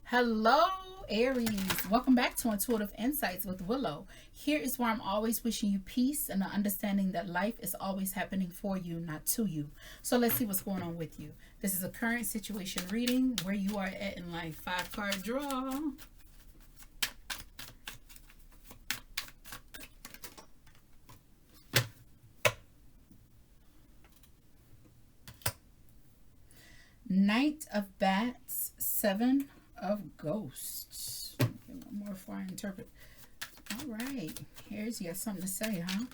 Hello, Aries. Welcome back to Intuitive Insights with Willow. Here is where I'm always wishing you peace and the understanding that life is always happening for you, not to you. So let's see what's going on with you. This is a current situation reading where you are at in life. 5-card draw. Knight of Bats, 7 of Ghosts. Get one more before I interpret. All right. Here's, you got something to say, huh?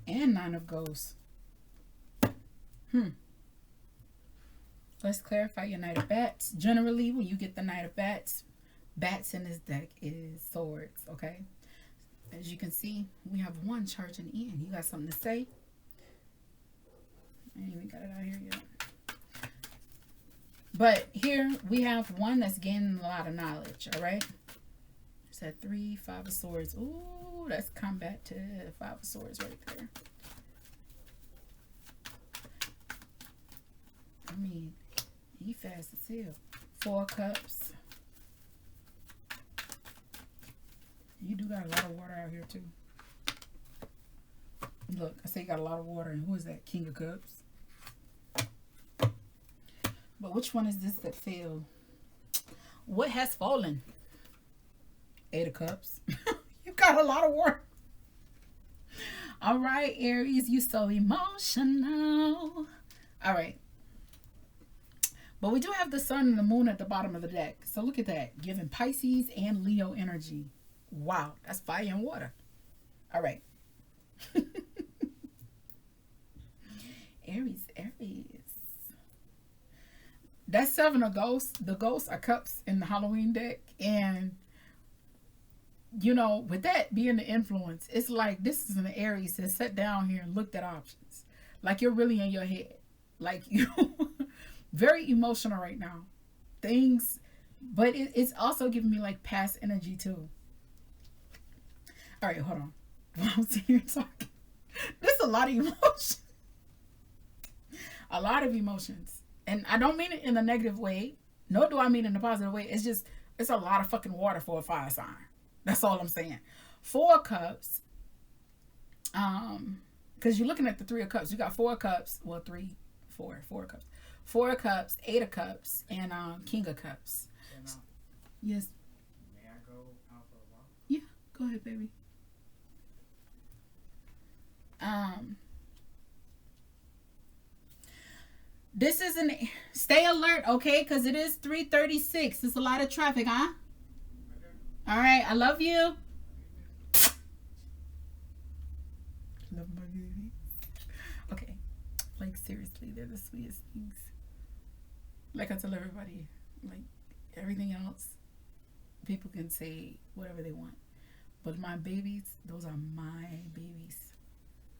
And 9 of Ghosts. Let's clarify your Knight of Bats. Generally, when you get the Knight of Bats, bats in this deck is swords, okay? As you can see, we have 1 charging in. You got something to say? I ain't even got it out here yet. But here we have 1 that's gaining a lot of knowledge, all right? It's at 3, 5 of Swords. Ooh, that's combat to 5 of Swords right there. I mean, he fast as hell. 4 Cups. You do got a lot of water out here too. Look, I say you got a lot of water. And who is that? King of Cups. But which one is this that fell? What has fallen? 8 of Cups. You got a lot of water. All right, Aries, you so emotional. All right. But we do have the sun and the moon at the bottom of the deck. So look at that. Giving Pisces and Leo energy. Wow, that's fire and water. All right. Aries. That's 7 of Ghosts. The Ghosts are cups in the Halloween deck. And, you know, with that being the influence, it's like this is an Aries that sat down here and looked at options. Like you're really in your head. Like you very emotional right now. Things, but it's also giving me like past energy too. All right, hold on. While I'm sitting here talking, there's a lot of emotion. A lot of emotions. And I don't mean it in a negative way, nor do I mean it in a positive way. It's just, it's a lot of fucking water for a fire sign. That's all I'm saying. 4 Cups. Because you're looking at the 3 of Cups. You got 4 Cups. Well, 3, 4 Cups. 4 of Cups, 8 of Cups, and King of Cups. Yes. May I go out for a walk? Yeah, go ahead, baby. This is an stay alert, okay? Because it is 3:36. It's a lot of traffic, huh? Okay. All right, I love you. Love my baby. Okay, like seriously, they're the sweetest things. Like I tell everybody, like everything else, people can say whatever they want, but my babies, those are my babies.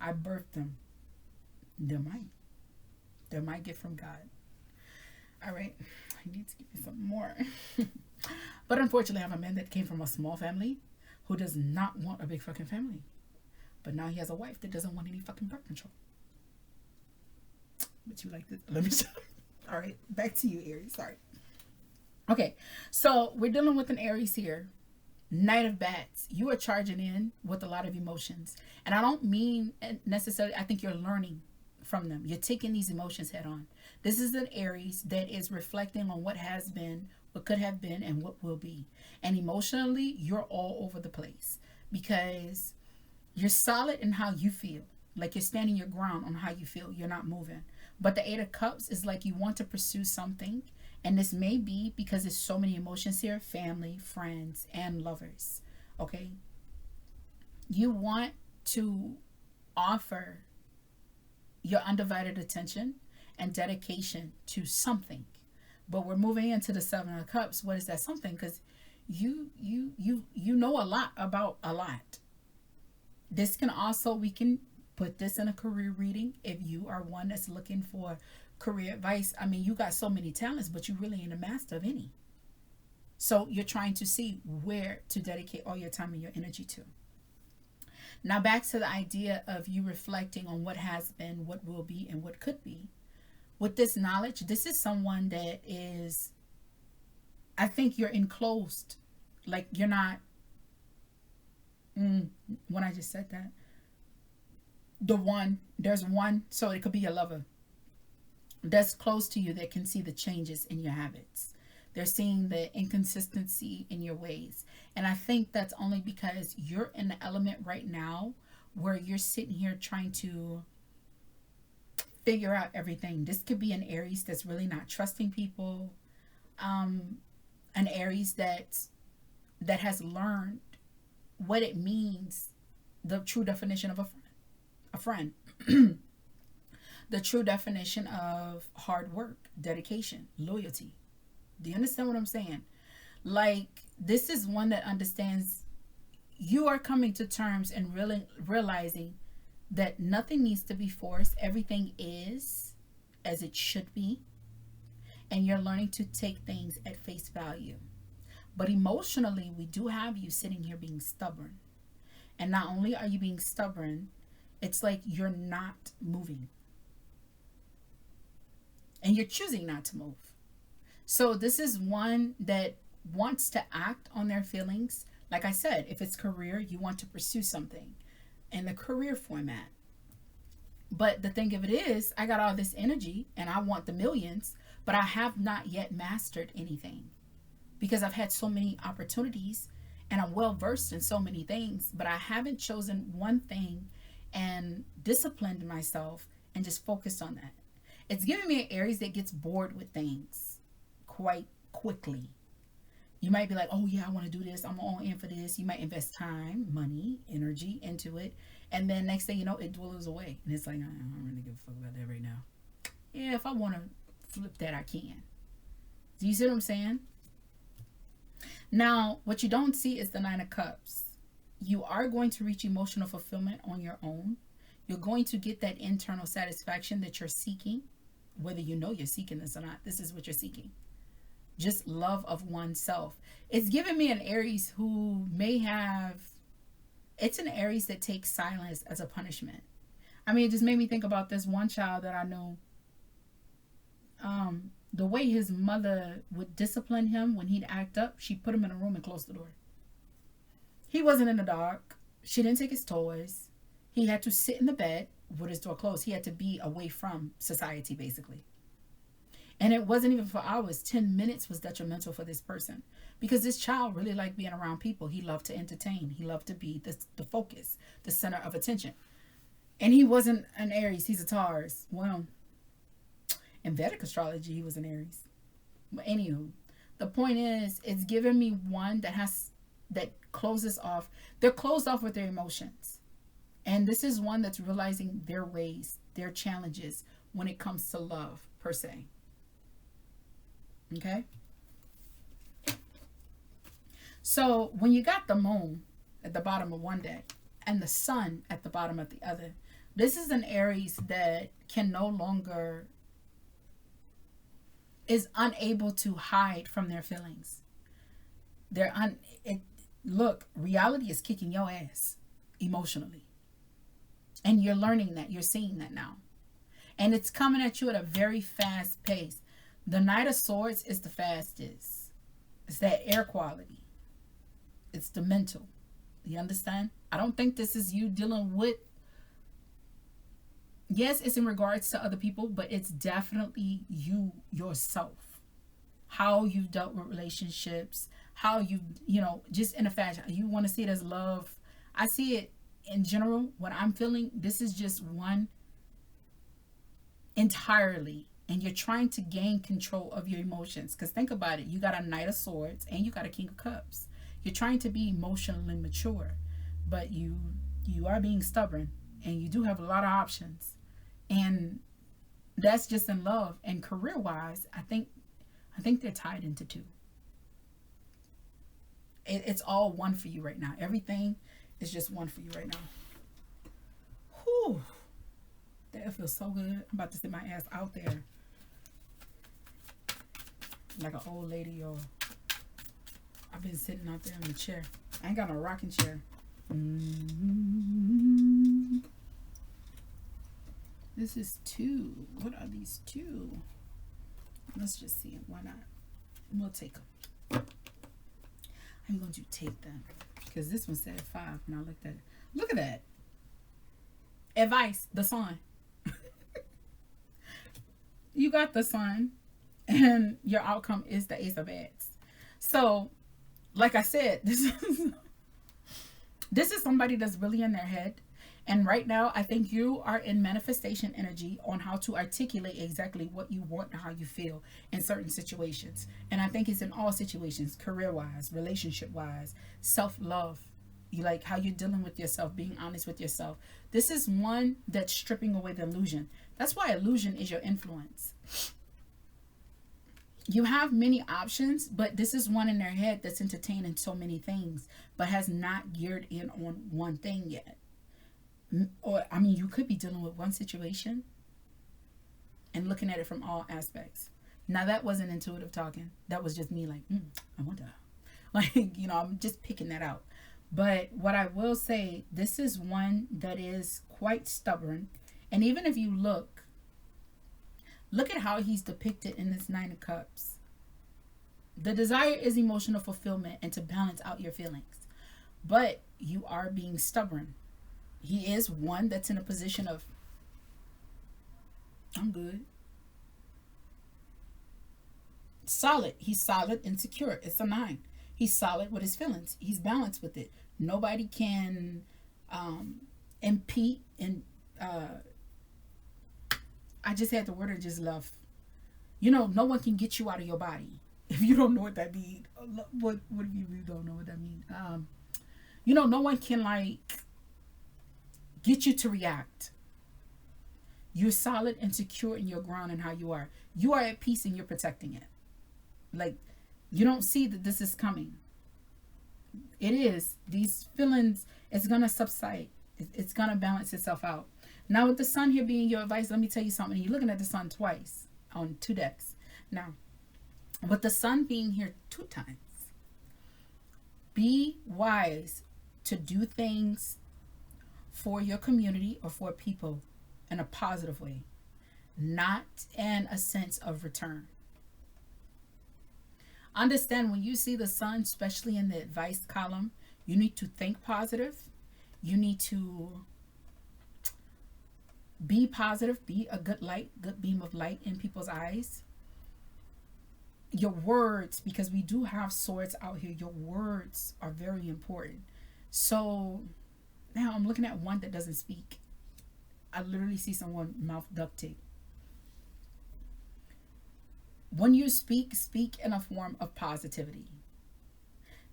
I birthed them. They're mine. They're my gift from God. All right, I need to give you something more. But unfortunately, I have a man that came from a small family who does not want a big fucking family. But now he has a wife that doesn't want any fucking birth control. But you like this? Let me show you. All right, back to you, Aries. Sorry. Okay, so we're dealing with an Aries here. Knight of Bats. You are charging in with a lot of emotions. And I don't mean necessarily, I think you're learning from them. You're taking these emotions head on. This is an Aries that is reflecting on what has been, what could have been, and what will be. And emotionally, you're all over the place because you're solid in how you feel. Like you're standing your ground on how you feel. You're not moving. But the 8 of Cups is like you want to pursue something. And this may be because there's so many emotions here. Family, friends, and lovers. Okay? You want to offer your undivided attention and dedication to something. But we're moving into the 7 of Cups. What is that something? Because you know a lot about a lot. This can also, we can put this in a career reading if you are one that's looking for career advice. I mean, you got so many talents, but you really ain't a master of any. So you're trying to see where to dedicate all your time and your energy to. Now back to the idea of you reflecting on what has been, what will be, and what could be. with this knowledge, this is someone that is, I think you're enclosed. Like you're not, when I just said that, there's one, so it could be your lover that's close to you that can see the changes in your habits. They're seeing the inconsistency in your ways. And I think that's only because you're in the element right now where you're sitting here trying to figure out everything. This could be an Aries that's really not trusting people. An Aries that has learned what it means, the true definition of a friend. The true definition of hard work, dedication, loyalty. Do you understand what I'm saying? Like, this is one that understands you are coming to terms and really realizing that nothing needs to be forced. Everything is as it should be. And you're learning to take things at face value. But emotionally, we do have you sitting here being stubborn. And not only are you being stubborn, it's like you're not moving. And you're choosing not to move. So this is one that wants to act on their feelings. Like I said, if it's career, you want to pursue something in the career format. But the thing of it is, I got all this energy and I want the millions, but I have not yet mastered anything because I've had so many opportunities and I'm well versed in so many things, but I haven't chosen one thing and disciplined myself and just focused on that. It's giving me an Aries that gets bored with things quite quickly. You might be like, oh yeah, I want to do this. I'm all in for this. You might invest time, money, energy into it. And then next thing you know, it dwindles away. And it's like, I don't really give a fuck about that right now. Yeah, if I want to flip that, I can. Do you see what I'm saying? Now, what you don't see is the Nine of Cups. You are going to reach emotional fulfillment on your own. You're going to get that internal satisfaction that you're seeking. Whether you know you're seeking this or not, this is what you're seeking. Just love of oneself. It's giving me an Aries who may have, it's an Aries that takes silence as a punishment. I mean, it just made me think about this one child that I know. The way his mother would discipline him when he'd act up, she'd put him in a room and close the door. He wasn't in the dark. She didn't take his toys. He had to sit in the bed with his door closed. He had to be away from society, basically. And it wasn't even for hours. 10 minutes was detrimental for this person because this child really liked being around people. He loved to entertain. He loved to be the focus, the center of attention. And he wasn't an Aries. He's a Taurus. Well, in Vedic astrology, he was an Aries. But anywho, the point is, it's giving me one that closes off. They're closed off with their emotions. And this is one that's realizing their ways, their challenges when it comes to love, per se. Okay? So when you got the moon at the bottom of one deck and the sun at the bottom of the other, this is an Aries that can no longer, is unable to hide from their feelings. Look, reality is kicking your ass emotionally. And you're learning that. You're seeing that now. And it's coming at you at a very fast pace. The Knight of Swords is the fastest. It's that air quality. It's the mental. You understand? I don't think this is you dealing with... Yes, it's in regards to other people, but it's definitely you, yourself. How you've dealt with relationships. How you just in a fashion. You want to see it as love. I see it in general, what I'm feeling, this is just one entirely. And you're trying to gain control of your emotions. Because think about it. You got a Knight of Swords and you got a King of Cups. You're trying to be emotionally mature. But you are being stubborn. And you do have a lot of options. And that's just in love. And career-wise, I think they're tied into two. It's all one for you right now. Everything is just one for you right now. Whew. That feels so good. I'm about to sit my ass out there. Like an old lady, or I've been sitting out there in the chair. I ain't got no rocking chair. This is two. What are these two? Let's just see. Why not? We'll take them. I'm going to take them because this one said 5 when I looked at it. Look at that. Advice, the sun. You got the sun, and your outcome is the Ace of Wands. So, like I said, this is somebody that's really in their head. And right now, I think you are in manifestation energy on how to articulate exactly what you want and how you feel in certain situations. And I think it's in all situations, career-wise, relationship-wise, self-love. You like how you're dealing with yourself, being honest with yourself. This is one that's stripping away the illusion. That's why illusion is your influence. You have many options, but this is one in their head that's entertaining so many things, but has not geared in on one thing yet. Or, I mean, you could be dealing with one situation and looking at it from all aspects. Now, that wasn't intuitive talking. That was just me like, I wonder. Like, you know, I'm just picking that out. But what I will say, this is one that is quite stubborn. And even if you look at how he's depicted in this 9 of Cups. The desire is emotional fulfillment and to balance out your feelings. But you are being stubborn. He is one that's in a position of, I'm good. Solid. He's solid and secure. It's a 9. He's solid with his feelings. He's balanced with it. Nobody can impede. And I just had the word and just love. You know, no one can get you out of your body. If you don't know what that means. What if you don't know what that means? You know, no one can like get you to react. You're solid and secure in your ground and how you are. You are at peace and you're protecting it. Like, you don't see that this is coming. It is. These feelings, it's going to subside. It's going to balance itself out. Now, with the sun here being your advice, let me tell you something. You're looking at the sun twice on 2 decks. Now, with the sun being here 2 times, be wise to do things for your community or for people in a positive way, not in a sense of return. Understand when you see the sun, especially in the advice column, you need to think positive. You need to be positive, be a good light, good beam of light in people's eyes. Your words, because we do have swords out here, your words are very important. So now I'm looking at one that doesn't speak. I literally see someone mouth duct tape. When you speak, speak in a form of positivity.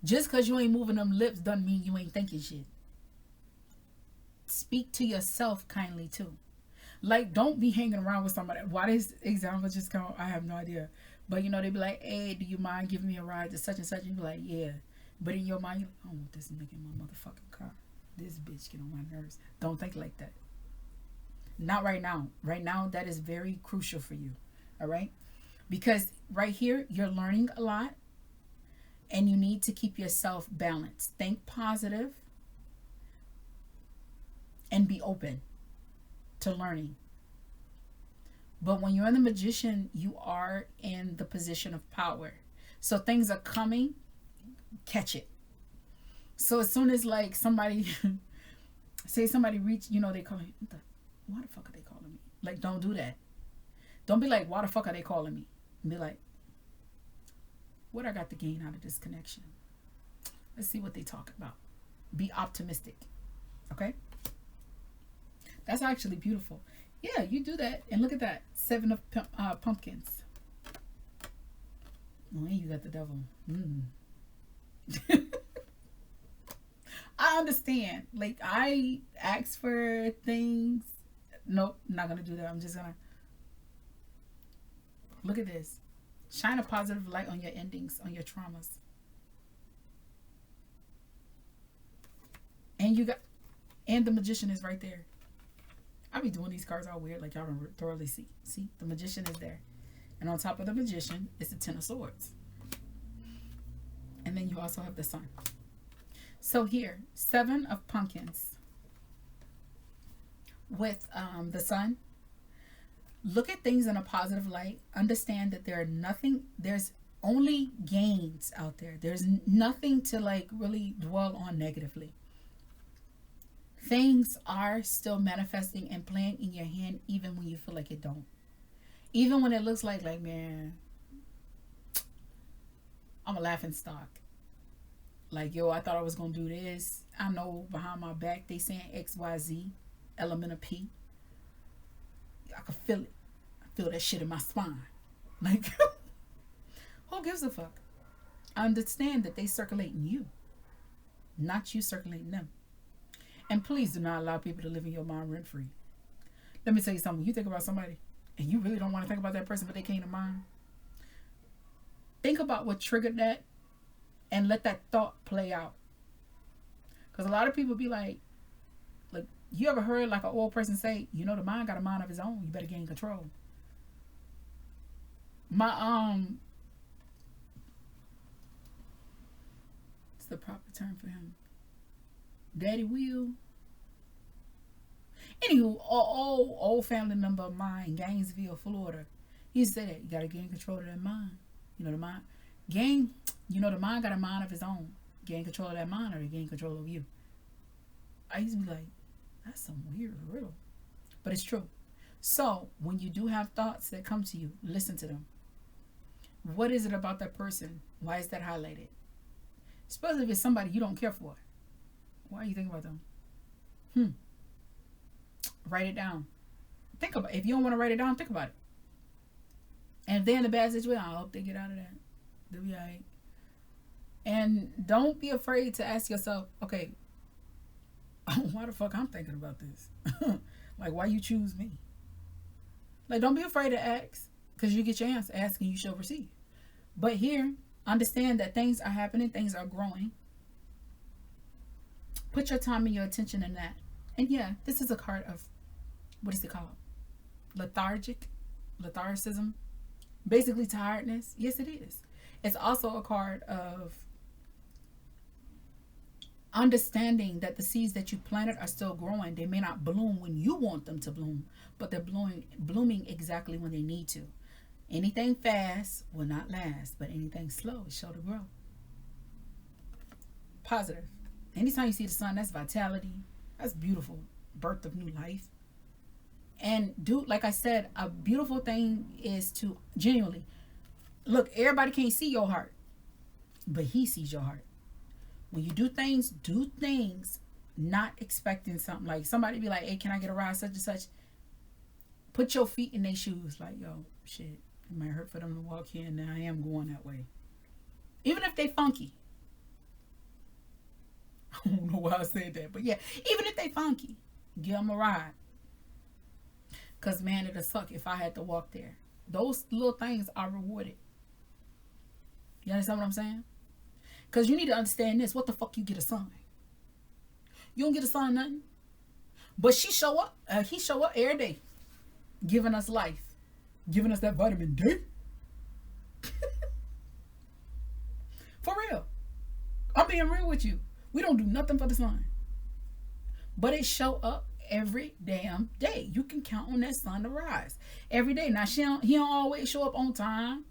Just because you ain't moving them lips doesn't mean you ain't thinking shit. Speak to yourself kindly too. Like, don't be hanging around with somebody. Why this example just come? I have no idea. But you know, they be like, hey, do you mind giving me a ride to such and such? And you be like, yeah. But in your mind, you're like, I don't want this nigga in my motherfucking car. This bitch get on my nerves. Don't think like that. Not right now. Right now, that is very crucial for you. All right? Because right here, you're learning a lot. And you need to keep yourself balanced. Think positive. And be open to learning. But when you're in the Magician, you are in the position of power. So things are coming, catch it. So as soon as like somebody, say somebody reach, you know, they call me, why the fuck are they calling me? Like, don't do that. Don't be like, why the fuck are they calling me? And be like, what I got to gain out of this connection? Let's see what they talk about. Be optimistic. Okay? That's actually beautiful. Yeah, you do that. And look at that. 7 of pumpkins. Oh, and you got the devil. I understand. Like, I ask for things. Nope, I'm not going to do that. I'm just going to. Look at this. Shine a positive light on your endings, on your traumas. And you got. And the Magician is right there. I be doing these cards all weird, like y'all don't thoroughly see. See, the Magician is there. And on top of the Magician is the 10 of Swords. And then you also have the Sun. So here, 7 of Pumpkins with the Sun Look at things in a positive light. Understand that there's only gains out there. There's nothing to like really dwell on negatively. Things are still manifesting and playing in your hand even when you feel like it don't. Even when it looks like man, I'm a laughing stock. Like, yo, I thought I was gonna do this. I know behind my back they saying XYZ, element of P. I can feel it. I feel that shit in my spine. Like, who gives a fuck? I understand that they circulating you, not you circulating them. And please do not allow people to live in your mind rent free. Let me tell you something. You think about somebody and you really don't want to think about that person, but they came to mind. Think about what triggered that and let that thought play out. Because a lot of people be like, you ever heard like an old person say, the mind got a mind of his own. You better gain control. What's the proper term for him? Daddy Will. Anywho, old family member of mine, Gainesville, Florida. He said that you gotta gain control of that mind. The mind. The mind got a mind of his own. Gain control of that mind or gain control of you. I used to be like, that's some weird riddle. But it's true. So when you do have thoughts that come to you, listen to them. What is it about that person? Why is that highlighted? Especially if it's somebody you don't care for. Why are you thinking about them? Write it down. Think about it. If you don't want to write it down, think about it. And if they're in a bad situation, I hope they get out of that. They'll be all right. And don't be afraid to ask yourself, okay, why the fuck I'm thinking about this? Like, why you choose me? Like, don't be afraid to ask, because you get your answer. Ask and you shall receive. But here, understand that things are happening, things are growing. Put your time and your attention in that. And yeah, this is a card of, what is it called? Lethargicism. Basically tiredness. Yes, it is. It's also a card of understanding that the seeds that you planted are still growing. They may not bloom when you want them to bloom, but they're blooming exactly when they need to. Anything fast will not last, but anything slow is sure to grow. Positive. Anytime you see the sun, that's vitality. That's beautiful. Birth of new life. And like I said, a beautiful thing is to genuinely look. Everybody can't see your heart, but he sees your heart. When you do things not expecting something. Like somebody be like, hey, can I get a ride such and such? Put your feet in their shoes. Like, yo, shit, it might hurt for them to walk here, and I am going that way. Even if they funky. I don't know why I said that, but yeah, even if they funky, give them a ride. Because, man, it'll suck if I had to walk there. Those little things are rewarded. You understand what I'm saying? Because you need to understand this. What the fuck you get a son? You don't get a son nothing. But he show up every day. Giving us life. Giving us that vitamin D. For real. I'm being real with you. We don't do nothing for the sun. But it show up every damn day. You can count on that sun to rise every day. Now he don't always show up on time.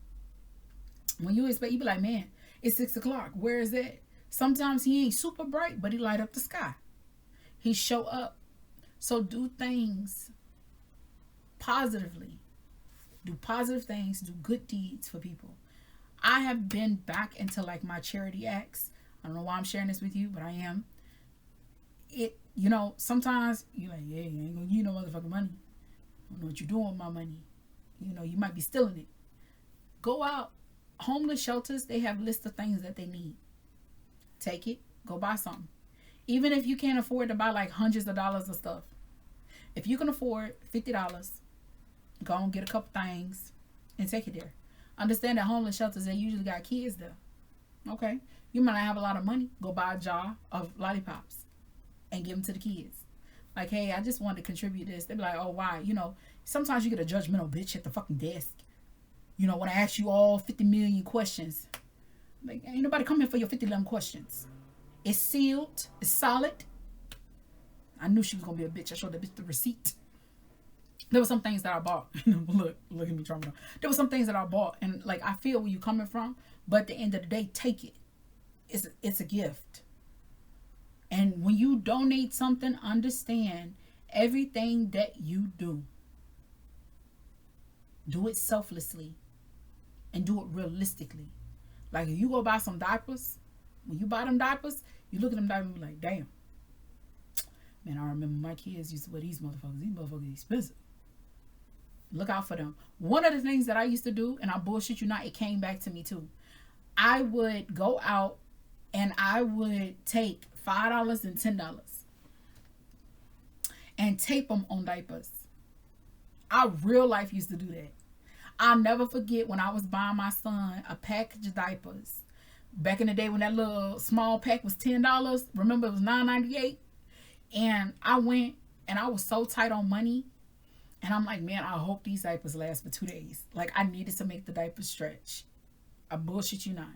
When you expect, you be like, man, it's 6 o'clock. Where is that? Sometimes he ain't super bright, but he light up the sky. He show up. So do things positively. Do positive things. Do good deeds for people. I have been back into like my charity acts. I don't know why I'm sharing this with you, but I am. Sometimes you're like, yeah, you ain't gonna give no motherfucking money. I don't know what you're doing with my money. You might be stealing it. Go out. Homeless shelters, they have lists of things that they need. Take it. Go buy something. Even if you can't afford to buy like hundreds of dollars of stuff. If you can afford $50, go and get a couple things and take it there. Understand that homeless shelters, they usually got kids there. Okay. You might not have a lot of money. Go buy a jar of lollipops and give them to the kids. Like, hey, I just wanted to contribute this. They be like, oh, why? Sometimes you get a judgmental bitch at the fucking desk. When I ask you all 50 million questions. Like, ain't nobody come here for your 50 questions. It's sealed. It's solid. I knew she was going to be a bitch. I showed the bitch the receipt. There were some things that I bought. Look at me trying. There were some things that I bought, and like I feel where you coming from, but at the end of the day, take it. It's a gift. And when you donate something, understand everything that you do it selflessly and do it realistically. Like if you go buy some diapers, when you buy them diapers, you look at them diapers and be like, damn, man, I remember my kids used to wear these motherfuckers. These motherfuckers expensive. Look out for them. One of the things that I used to do, and I bullshit you not, it came back to me too. I would go out and I would take $5 and $10 and tape them on diapers. I real life used to do that. I'll never forget when I was buying my son a package of diapers. Back in the day when that little small pack was $10. Remember it was $9.98? And I went and I was so tight on money. And I'm like, man, I hope these diapers last for 2 days. Like I needed to make the diapers stretch. I bullshit you not.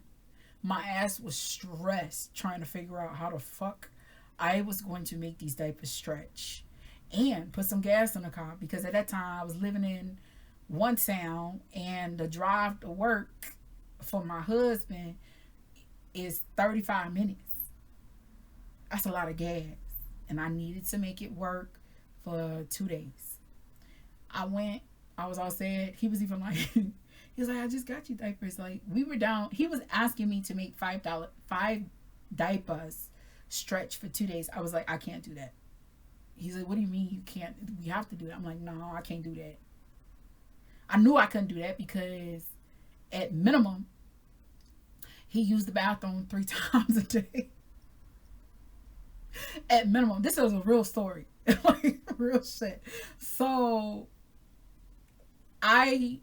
My ass was stressed trying to figure out how the fuck I was going to make these diapers stretch. And put some gas in the car. Because at that time I was living in one town, and the drive to work for my husband is 35 minutes. That's a lot of gas, and I needed to make it work for 2 days. I went, I was all sad. He was even like, he was like, I just got you diapers. Like we were down. He was asking me to make five diapers stretch for 2 days. I was like, I can't do that. He's like, what do you mean you can't? We have to do that. I'm like, no, I can't do that. I knew I couldn't do that because at minimum, he used the bathroom 3 times a day. At minimum. This is a real story. Like, real shit. So, I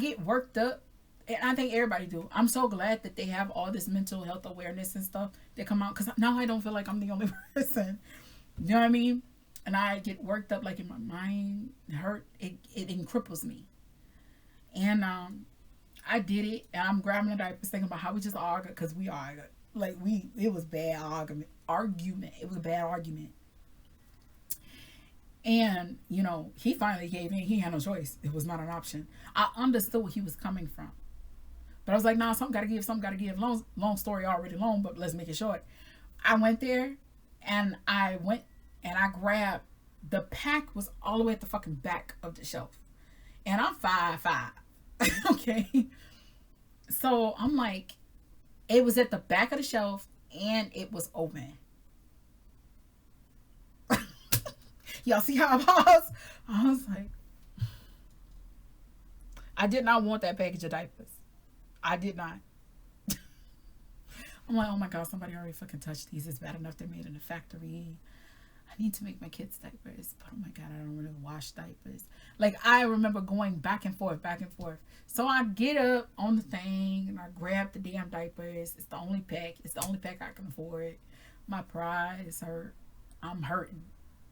get worked up. And I think everybody do. I'm so glad that they have all this mental health awareness and stuff that come out. Because now I don't feel like I'm the only person. You know what I mean? And I get worked up, like in my mind hurt. It cripples me. And I did it, and I'm grabbing the diapers, thinking about how we just argued, because we argued. Like it was bad argument. It was a bad argument. And you know, he finally gave in. He had no choice. It was not an option. I understood where he was coming from, but I was like, nah, something gotta give. Something gotta give. Long story already long, but let's make it short. I went there, and I grabbed, the pack was all the way at the fucking back of the shelf. And I'm 5'5". Okay. So I'm like, it was at the back of the shelf and it was open. Y'all see how I was like, I did not want that package of diapers. I did not. I'm like, oh my God, somebody already fucking touched these. It's bad enough they're made in a factory. I need to make my kids diapers, but oh my God, I don't really wash diapers. Like I remember going back and forth. So I get up on the thing and I grab the damn diapers. It's the only pack. It's the only pack I can afford. My pride is hurt. I'm hurting.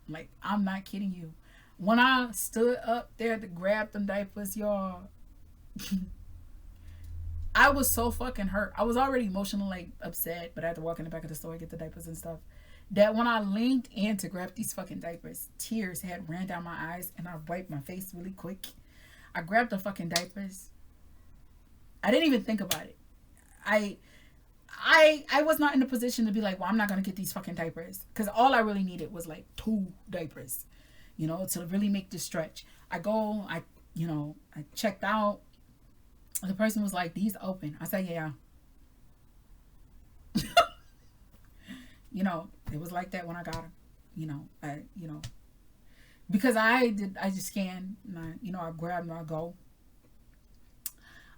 Like I'm not kidding you. When I stood up there to grab them diapers, y'all, I was so fucking hurt. I was already emotionally like upset, but I had to walk in the back of the store and get the diapers and stuff. That when I leaned in to grab these fucking diapers, tears had ran down my eyes, and I wiped my face really quick. I grabbed the fucking diapers. I didn't even think about it. I was not in a position to be like, well, I'm not gonna get these fucking diapers, because all I really needed was like 2 diapers, you know, to really make this stretch. I checked out. The person was like, these open. I said, yeah. You know, it was like that when I got them. Because I just scanned, and I grab and I go.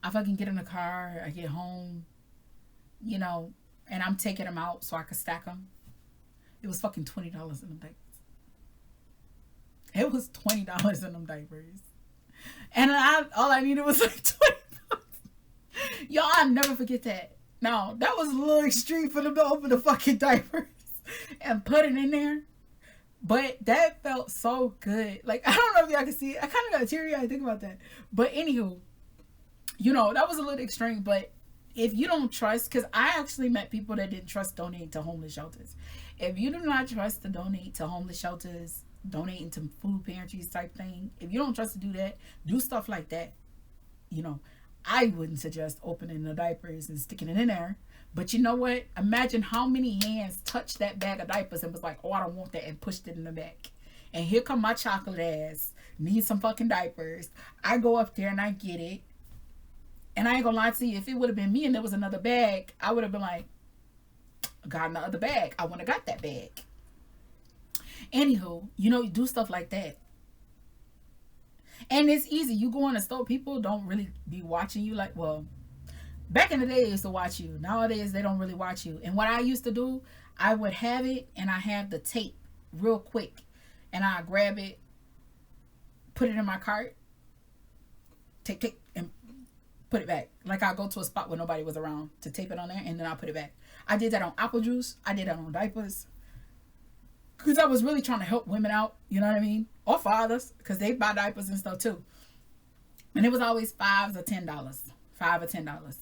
I fucking get in the car, I get home, and I'm taking them out so I could stack them. It was fucking $20 in them diapers. It was $20 in them diapers. And all I needed was like 20 bucks. Y'all, I'll never forget that. No, that was a little extreme for them to open the fucking diapers and put it in there. But that felt so good. Like, I don't know if y'all can see it. I kind of got teary-eyed thinking about that. But anywho, that was a little extreme. But if you don't trust, because I actually met people that didn't trust donating to homeless shelters. If you do not trust to donate to homeless shelters, donating to food pantries type thing. If you don't trust to do that, do stuff like that. You know, I wouldn't suggest opening the diapers and sticking it in there. But you know what? Imagine how many hands touched that bag of diapers and was like, oh, I don't want that, and pushed it in the back. And here come my chocolate ass, need some fucking diapers. I go up there and I get it. And I ain't gonna lie to you, if it would have been me and there was another bag, I would have been like, got another bag. I wouldn't have got that bag. Anywho, you know, you do stuff like that. And it's easy. You go in the store, people don't really be watching you. Like, well, back in the day, they used to watch you. Nowadays, they don't really watch you. And what I used to do, I would have it and I have the tape real quick. And I grab it, put it in my cart, take, and put it back. Like I'll go to a spot where nobody was around to tape it on there, and then I'll put it back. I did that on apple juice. I did that on diapers. Because I was really trying to help women out, you know what I mean? Or fathers, because they buy diapers and stuff too. And it was always $5 or $10. $5 or $10.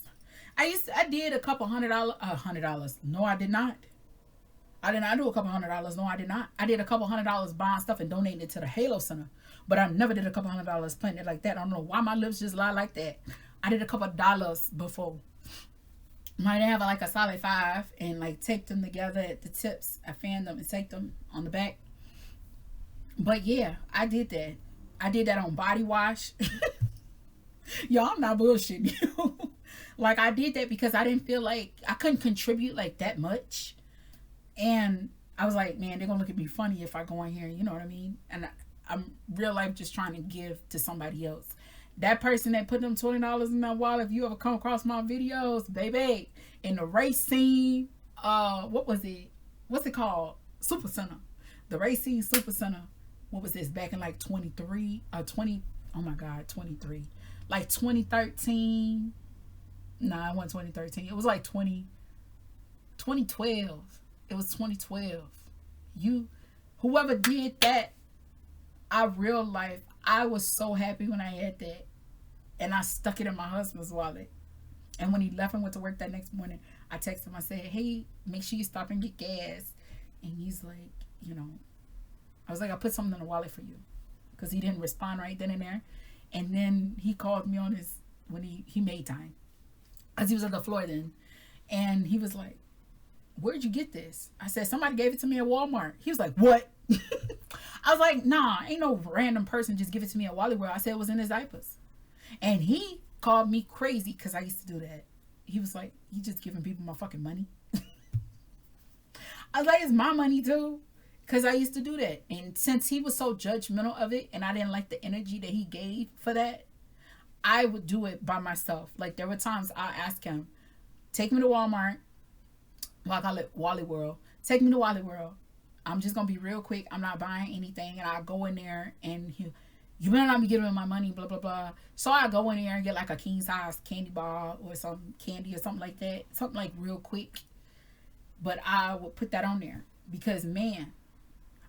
I did a couple $100. No, I did not. I did not do a couple $100. No, I did not. I did a couple $100 buying stuff and donating it to the Halo Center. But I never did a couple $100 planting it like that. I don't know why my lips just lie like that. I did a couple dollars before. Might have like a solid $5 and like tape them together at the tips. I fan them and take them on the back. But yeah, I did that. I did that on body wash. Y'all, I'm not bullshitting you. Like I did that because I didn't feel like I couldn't contribute like that much. And I was like, man, they're gonna look at me funny if I go in here, you know what I mean? And I'm real life just trying to give to somebody else. That person that put them $20 in that wallet, if you ever come across my videos, baby, in the race scene, what was it? What's it called? Super Center. The race scene Super Center. What was this? Back in like 23 or 20, oh my God, 23. Like 2013. Nah, it wasn't 2013. It was like 2012. It was 2012. Whoever did that, real life, I was so happy when I had that. And I stuck it in my husband's wallet. And when he left and went to work that next morning, I texted him. I said, hey, make sure you stop and get gas. And he's like, you know, I was like, I put something in the wallet for you. Because he didn't respond right then and there. And then he called me on his, when he made time. Because he was at the floor then. And he was like, where'd you get this? I said, somebody gave it to me at Walmart. He was like, what? I was like, nah, ain't no random person just give it to me at Wally World. I said it was in his diapers. And he called me crazy because I used to do that. He was like, you just giving people my fucking money? I was like, it's my money too. Because I used to do that. And since he was so judgmental of it and I didn't like the energy that he gave for that, I would do it by myself. Like there were times I asked him, take me to Walmart. Well, I call it Wally World. Take me to Wally World. I'm just going to be real quick. I'm not buying anything. And I go in there and you better not be giving me my money, blah, blah, blah. So I go in there and get like a king size candy bar or some candy or something like that. Something like real quick. But I would put that on there because, man,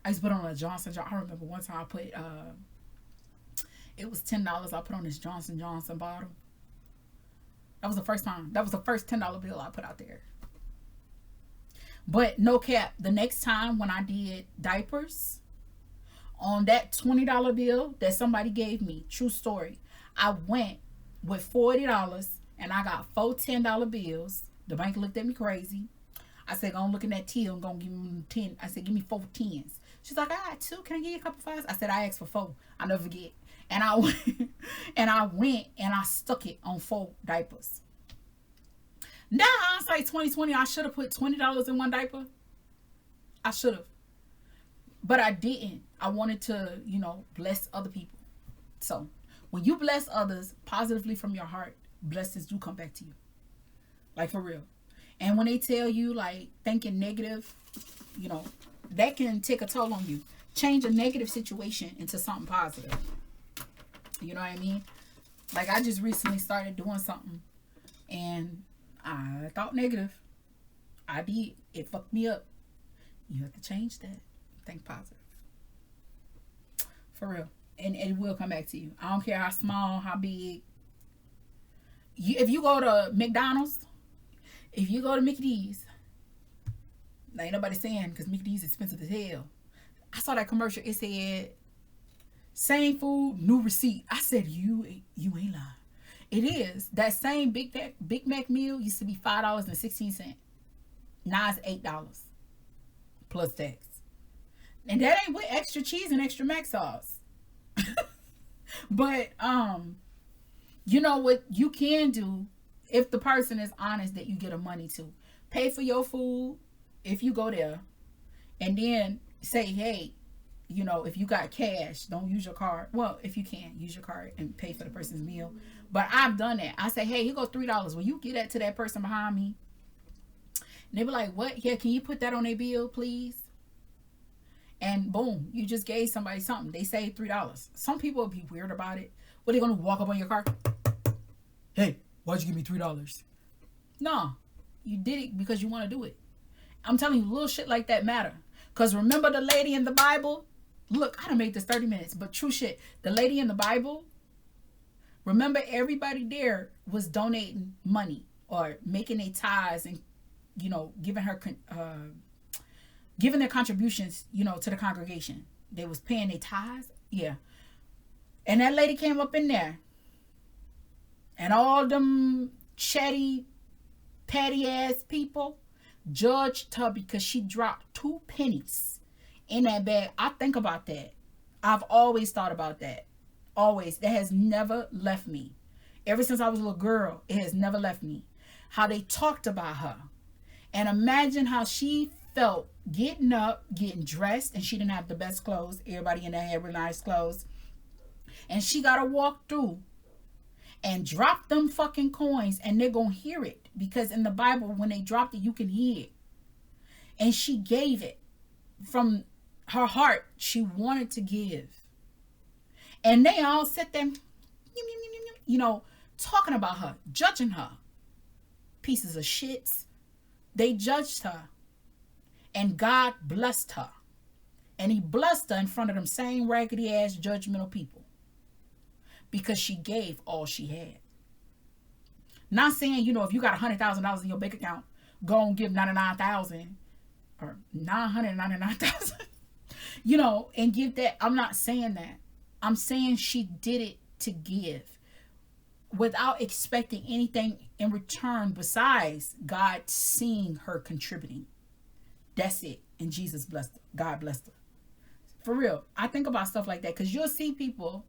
I used to put on a Johnson. I remember one time I put, it was $10 I put on this Johnson bottle. That was the first time. That was the first $10 bill I put out there. But no cap, the next time when I did diapers, on that $20 bill that somebody gave me, true story, I went with $40 and I got four $10 bills. The bank looked at me crazy. I said, go look in that till and go give me 10. I said, give me 4 10s. She's like, I got 2. Can I give you a couple 5s? I said, I asked for 4. I'll never forget. And I went and I stuck it on 4 diapers. Now, hindsight 2020, I should have put $20 in one diaper. I should have. But I didn't. I wanted to, you know, bless other people. So, when you bless others positively from your heart, blessings do come back to you. Like, for real. And when they tell you, like, thinking negative, you know, that can take a toll on you. Change a negative situation into something positive. You know what I mean? Like, I just recently started doing something. And I thought negative. I did. It fucked me up. You have to change that. Think positive. For real. And it will come back to you. I don't care how small, how big. If you go to McDonald's, if you go to Mickey D's, now ain't nobody saying because Mickey D's expensive as hell. I saw that commercial. It said, same food, new receipt. I said, you ain't lying. It is. That same Big Mac meal used to be $5.16. Now it's $8 plus tax. And that ain't with extra cheese and extra mac sauce. But you know what you can do if the person is honest that you get a money to. Pay for your food if you go there, and then say, hey, you know, if you got cash, don't use your card. Well, if you can, use your card and pay for the person's meal. But I've done that. I say, hey, here goes $3. Will you get that to that person behind me? And they be like, what? Yeah, can you put that on their bill, please? And boom, you just gave somebody something. They saved $3. Some people will be weird about it. What, they gonna walk up on your car? Hey, why'd you give me $3? No, you did it because you want to do it. I'm telling you, little shit like that matter. Because remember the lady in the Bible? Look, I done made this 30 minutes, but true shit. The lady in the Bible, remember everybody there was donating money or making their tithes and, you know, giving their contributions, you know, to the congregation. They was paying their tithes. Yeah. And that lady came up in there. And all them chatty, patty ass people judged her because she dropped 2 pennies in that bag. I think about that. I've always thought about that. Always. That has never left me. Ever since I was a little girl, it has never left me. How they talked about her. And imagine how she felt getting up, getting dressed, and she didn't have the best clothes. Everybody in there had really nice clothes. And she got to walk through and drop them fucking coins, and they're going to hear it. Because in the Bible, when they dropped it, you can hear it. And she gave it from her heart. She wanted to give. And they all sit there, you know, talking about her, judging her. Pieces of shits. They judged her. And God blessed her. And he blessed her in front of them same raggedy ass judgmental people. Because she gave all she had. Not saying, you know, if you got $100,000 in your bank account, go and give 99,000 or 999,000, you know, and give that. I'm not saying that. I'm saying she did it to give without expecting anything in return besides God seeing her contributing. That's it. And Jesus blessed her. God blessed her. For real. I think about stuff like that because you'll see people,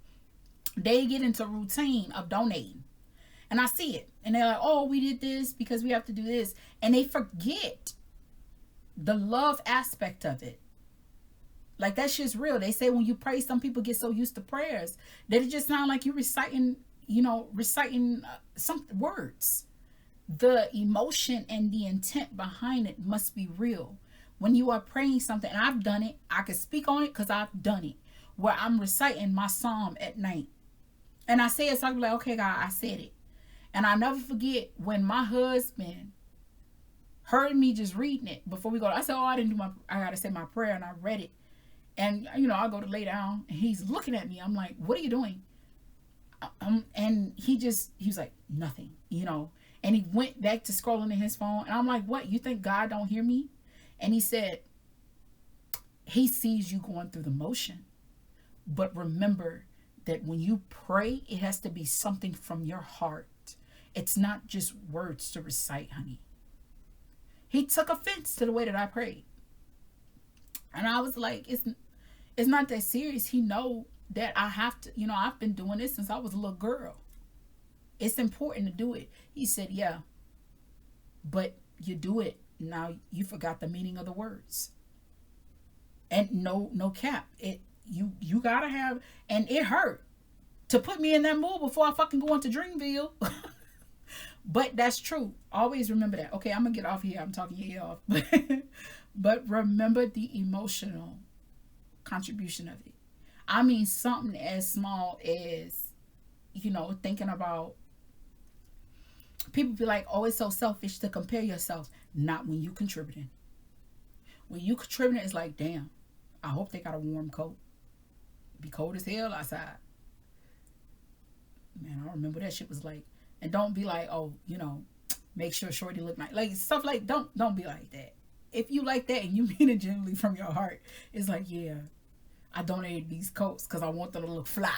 they get into routine of donating. And I see it. And they're like, oh, we did this because we have to do this. And they forget the love aspect of it. Like, that shit's real. They say when you pray, some people get so used to prayers that it just sounds like you're reciting some words. The emotion and the intent behind it must be real. When you are praying something, and I've done it, I can speak on it because I've done it, where I'm reciting my psalm at night. And I say it, so I'm like, okay, God, I said it. And I never forget when my husband heard me just reading it before we go. I said, oh, I got to say my prayer, and I read it. And, you know, I go to lay down, and he's looking at me. I'm like, what are you doing? And he was like, nothing, you know. And he went back to scrolling in his phone. And I'm like, what? You think God don't hear me? And he said, he sees you going through the motion. But remember that when you pray, it has to be something from your heart. It's not just words to recite, honey. He took offense to the way that I prayed. And I was like, it's not that serious. He know that I have to, you know, I've been doing this since I was a little girl. It's important to do it. He said, yeah, but you do it. Now you forgot the meaning of the words. And no cap. You gotta have, and it hurt to put me in that mood before I fucking go into Dreamville. But that's true. Always remember that. Okay, I'm gonna get off here. I'm talking your ear off. But remember the emotional contribution of it. I mean, something as small as, you know, thinking about, people be like, oh, it's so selfish to compare yourself. Not when you contributing. When you contributing, it's like, damn, I hope they got a warm coat. It'd be cold as hell outside. Man, I remember that shit was like. And don't be like, oh, you know, make sure Shorty look nice. Like, stuff like, don't be like that. if you like that and you mean it genuinely from your heart, it's like, yeah, I donated these coats because I want them to look fly.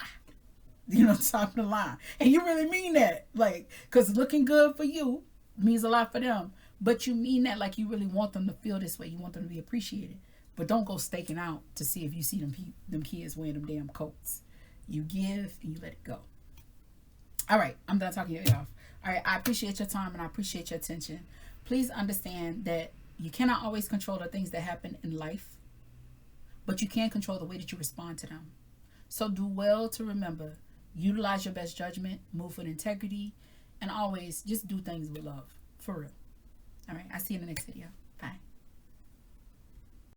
You know, top of the line. And you really mean that. Like, because looking good for you means a lot for them. But you mean that like you really want them to feel this way. You want them to be appreciated. But don't go staking out to see if you see them kids wearing them damn coats. You give and you let it go. All right, I'm done talking your ear off. All right, I appreciate your time and I appreciate your attention. Please understand that you cannot always control the things that happen in life, but you can control the way that you respond to them. So do well to remember, utilize your best judgment, move with integrity, and always just do things with love. For real. All right, I'll see you in the next video.